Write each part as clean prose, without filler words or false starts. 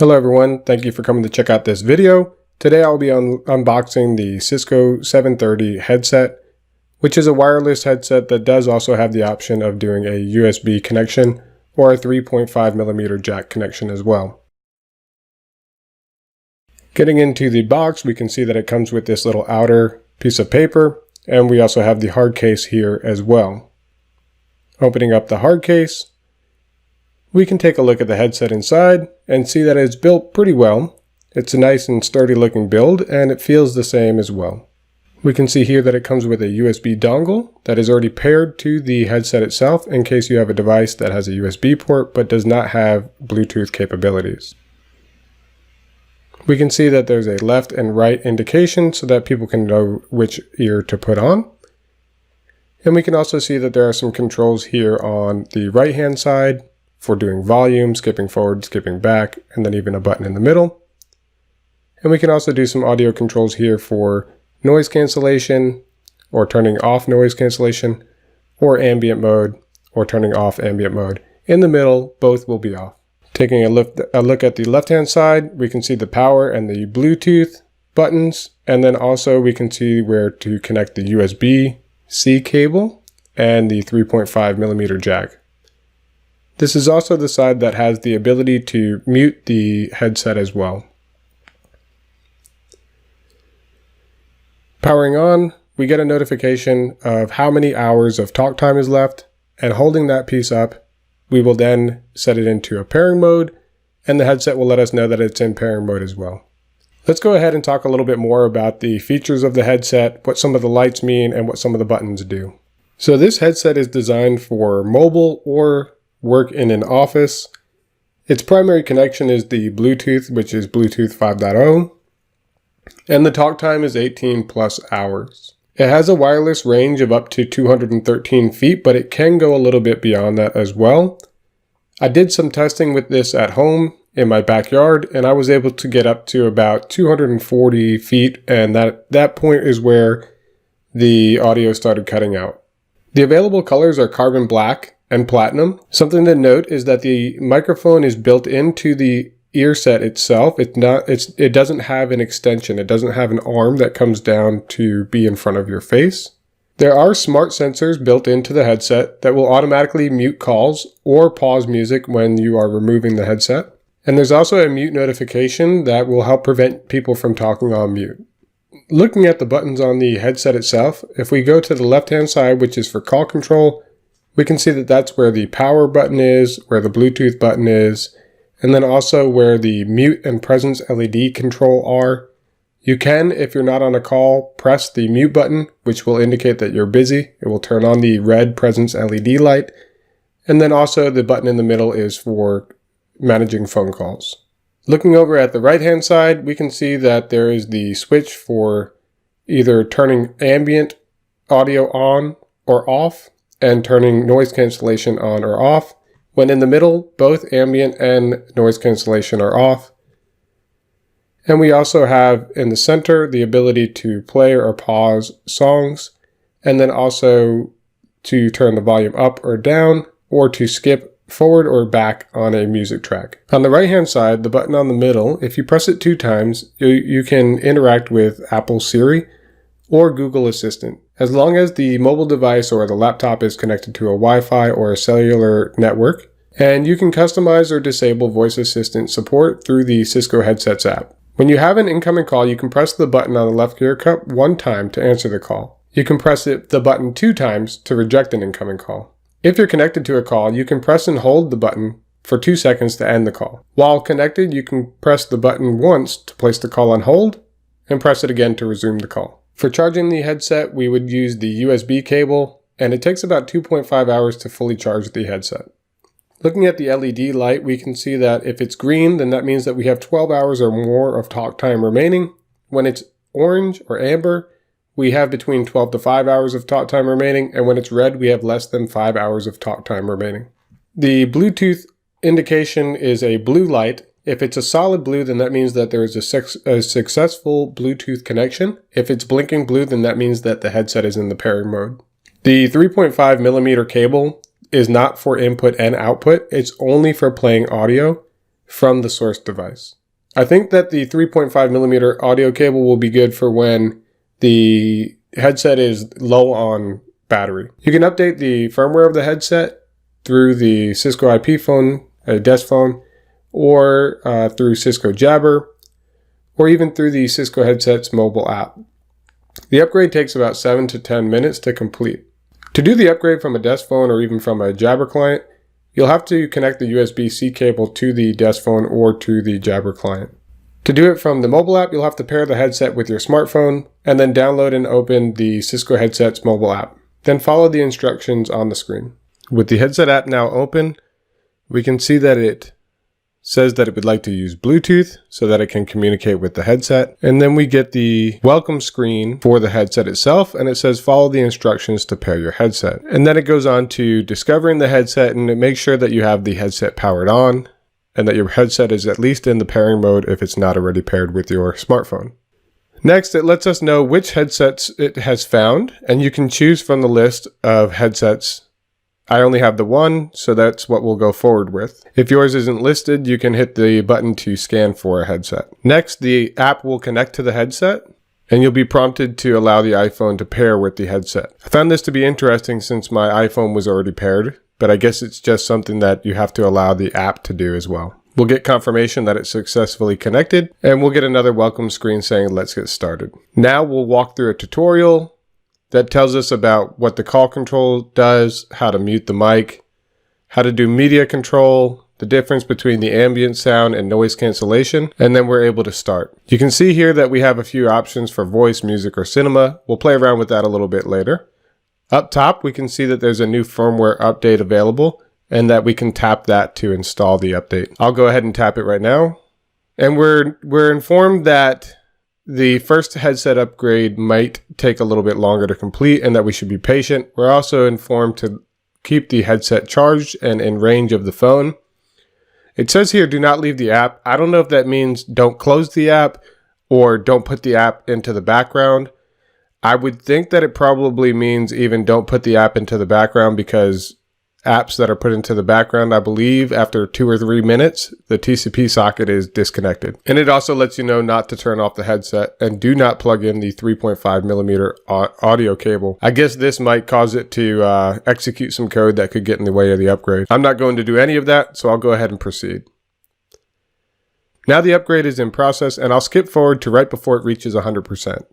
Hello everyone, thank you for coming to check out this video. Today I'll be unboxing the Cisco 730 headset, which is a wireless headset that does also have the option of doing a USB connection or a 3.5mm jack connection as well. Getting into the box, we can see that it comes with this little outer piece of paper, and we also have the hard case here as well. Opening up the hard case, we can take a look at the headset inside and see that it's built pretty well. It's a nice and sturdy looking build, and it feels the same as well. We can see here that it comes with a USB dongle that is already paired to the headset itself in case you have a device that has a USB port but does not have Bluetooth capabilities. We can see that there's a left and right indication so that people can know which ear to put on. And we can also see that there are some controls here on the right hand side for doing volume, skipping forward, skipping back, and then even a button in the middle. And we can also do some audio controls here for noise cancellation, or turning off noise cancellation, or ambient mode, or turning off ambient mode. In the middle, both will be off. Taking a look at the left-hand side, we can see the power and the Bluetooth buttons, and then also we can see where to connect the USB-C cable and the 3.5mm jack. This is also the side that has the ability to mute the headset as well. Powering on, we get a notification of how many hours of talk time is left, and holding that piece up, we will then set it into a pairing mode, and the headset will let us know that it's in pairing mode as well. Let's go ahead and talk a little bit more about the features of the headset, what some of the lights mean, and what some of the buttons do. So this headset is designed for mobile or work in an office. Its primary connection is the Bluetooth, which is Bluetooth 5.0, and the talk time is 18 plus hours. It has a wireless range of up to 213 feet, but it can go a little bit beyond that as well. I did some testing with this at home in my backyard, and I was able to get up to about 240 feet, and that point is where the audio started cutting out. The available colors are carbon black and platinum. Something to note is that the microphone is built into the ear set itself. It doesn't have an extension. It doesn't have an arm that comes down to be in front of your face. There are smart sensors built into the headset that will automatically mute calls or pause music when you are removing the headset. And there's also a mute notification that will help prevent people from talking on mute. Looking at the buttons on the headset itself, if we go to the left-hand side, which is for call control, we can see that that's where the power button is, where the Bluetooth button is, and then also where the mute and presence LED control are. You can, if you're not on a call, press the mute button, which will indicate that you're busy. It will turn on the red presence LED light. And then also the button in the middle is for managing phone calls. Looking over at the right-hand side, we can see that there is the switch for either turning ambient audio on or off and turning noise cancellation on or off. When in the middle, both ambient and noise cancellation are off. And we also have in the center the ability to play or pause songs, and then also to turn the volume up or down, or to skip forward or back on a music track. On the right hand side, the button on the middle, if you press it 2 times, you can interact with Apple Siri or Google Assistant. As long as the mobile device or the laptop is connected to a Wi-Fi or a cellular network, and you can customize or disable voice assistant support through the Cisco Headsets app. When you have an incoming call, you can press the button on the left ear cup 1 time to answer the call. You can press the button 2 times to reject an incoming call. If you're connected to a call, you can press and hold the button for 2 seconds to end the call. While connected, you can press the button once to place the call on hold, and press it again to resume the call. For charging the headset, we would use the USB cable, and it takes about 2.5 hours to fully charge the headset. Looking at the LED light, we can see that if it's green, then that means that we have 12 hours or more of talk time remaining. When it's orange or amber, we have between 12 to 5 hours of talk time remaining, and when it's red, we have less than 5 hours of talk time remaining. The Bluetooth indication is a blue light. If it's a solid blue, then that means that there is a successful Bluetooth connection. If it's blinking blue, then that means that the headset is in the pairing mode. The 3.5mm cable is not for input and output. It's only for playing audio. from the source device. I think that the 3.5mm audio cable will be good for when the headset is low on battery. You can update the firmware of the headset through the Cisco IP phone, a desk phone, or through Cisco Jabber, or even through the Cisco Headsets mobile app. The upgrade takes about 7 to 10 minutes to complete. To do the upgrade from a desk phone or even from a Jabber client, you'll have to connect the USB-C cable to the desk phone or to the Jabber client. To do it from the mobile app, you'll have to pair the headset with your smartphone and then download and open the Cisco Headsets mobile app. Then follow the instructions on the screen. With the headset app now open, we can see that it says that it would like to use Bluetooth so that it can communicate with the headset. And then we get the welcome screen for the headset itself, and it says follow the instructions to pair your headset. And then it goes on to discovering the headset, and it makes sure that you have the headset powered on and that your headset is at least in the pairing mode if it's not already paired with your smartphone. Next, it lets us know which headsets it has found, and you can choose from the list of headsets. I only have the one, so that's what we'll go forward with. If yours isn't listed, you can hit the button to scan for a headset. Next, the app will connect to the headset, and you'll be prompted to allow the iPhone to pair with the headset. I found this to be interesting since my iPhone was already paired, but I guess it's just something that you have to allow the app to do as well. We'll get confirmation that it's successfully connected, and we'll get another welcome screen saying, let's get started. Now we'll walk through a tutorial that tells us about what the call control does, how to mute the mic, how to do media control, the difference between the ambient sound and noise cancellation, and then we're able to start. You can see here that we have a few options for voice, music, or cinema. We'll play around with that a little bit later. Up top, we can see that there's a new firmware update available and that we can tap that to install the update. I'll go ahead and tap it right now. And we're informed that the first headset upgrade might take a little bit longer to complete and that we should be patient. We're also informed to keep the headset charged and in range of the phone. It says here, do not leave the app. I don't know if that means don't close the app or don't put the app into the background. I would think that it probably means even don't put the app into the background, because apps that are put into the background, I believe after 2 or 3 minutes, the TCP socket is disconnected. And it also lets you know not to turn off the headset and do not plug in the 3.5mm audio cable. I guess this might cause it to execute some code that could get in the way of the upgrade. I'm not going to do any of that, so I'll go ahead and proceed. Now the upgrade is in process, and I'll skip forward to right before it reaches 100%.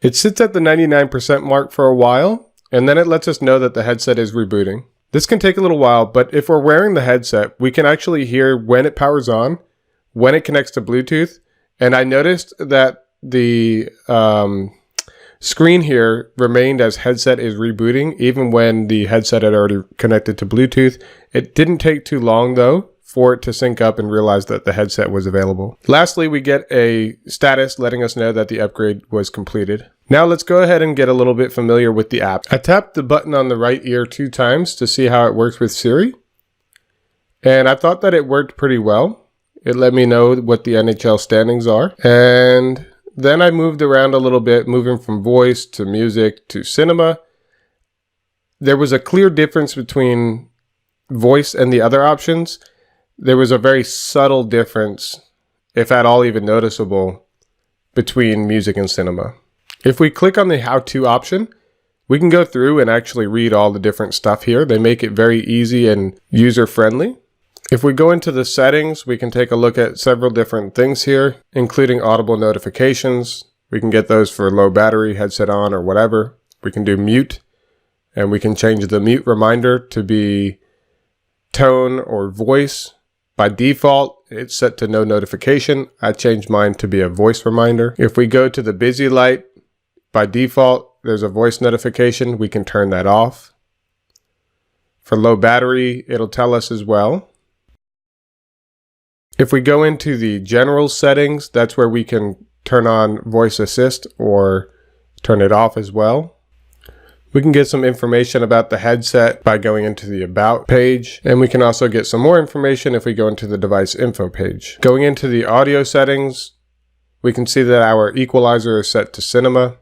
It sits at the 99% mark for a while, and then it lets us know that the headset is rebooting. This can take a little while, but if we're wearing the headset, we can actually hear when it powers on, when it connects to Bluetooth. And I noticed that the screen here remained as headset is rebooting, even when the headset had already connected to Bluetooth. It didn't take too long, though, for it to sync up and realize that the headset was available. Lastly, we get a status letting us know that the upgrade was completed. Now let's go ahead and get a little bit familiar with the app. I tapped the button on the right ear 2 times to see how it works with Siri. And I thought that it worked pretty well. It let me know what the NHL standings are. And then I moved around a little bit, moving from voice to music to cinema. There was a clear difference between voice and the other options. There was a very subtle difference, if at all even noticeable, between music and cinema. If we click on the how-to option, we can go through and actually read all the different stuff here. They make it very easy and user-friendly. If we go into the settings, we can take a look at several different things here, including audible notifications. We can get those for low battery, headset on, or whatever. We can do mute, and we can change the mute reminder to be tone or voice. By default, it's set to no notification. I changed mine to be a voice reminder. If we go to the busy light, by default, there's a voice notification. We can turn that off. For low battery, it'll tell us as well. If we go into the general settings, that's where we can turn on voice assist or turn it off as well. We can get some information about the headset by going into the About page, and we can also get some more information if we go into the device info page. Going into the audio settings, we can see that our equalizer is set to cinema.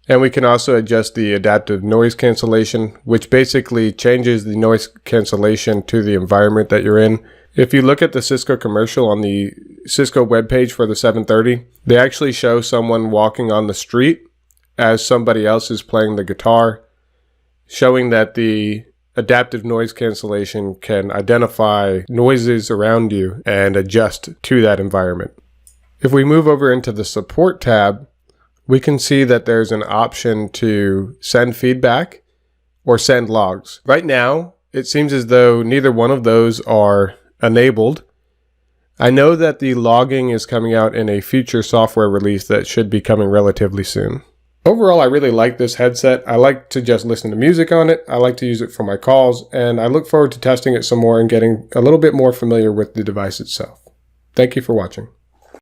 And we can also adjust the adaptive noise cancellation, which basically changes the noise cancellation to the environment that you're in. If you look at the Cisco commercial on the Cisco webpage for the 730, they actually show someone walking on the street as somebody else is playing the guitar, showing that the adaptive noise cancellation can identify noises around you and adjust to that environment. If we move over into the support tab, we can see that there's an option to send feedback or send logs. Right now, it seems as though neither one of those are enabled. I know that the logging is coming out in a future software release that should be coming relatively soon. Overall, I really like this headset. I like to just listen to music on it. I like to use it for my calls, and I look forward to testing it some more and getting a little bit more familiar with the device itself. Thank you for watching.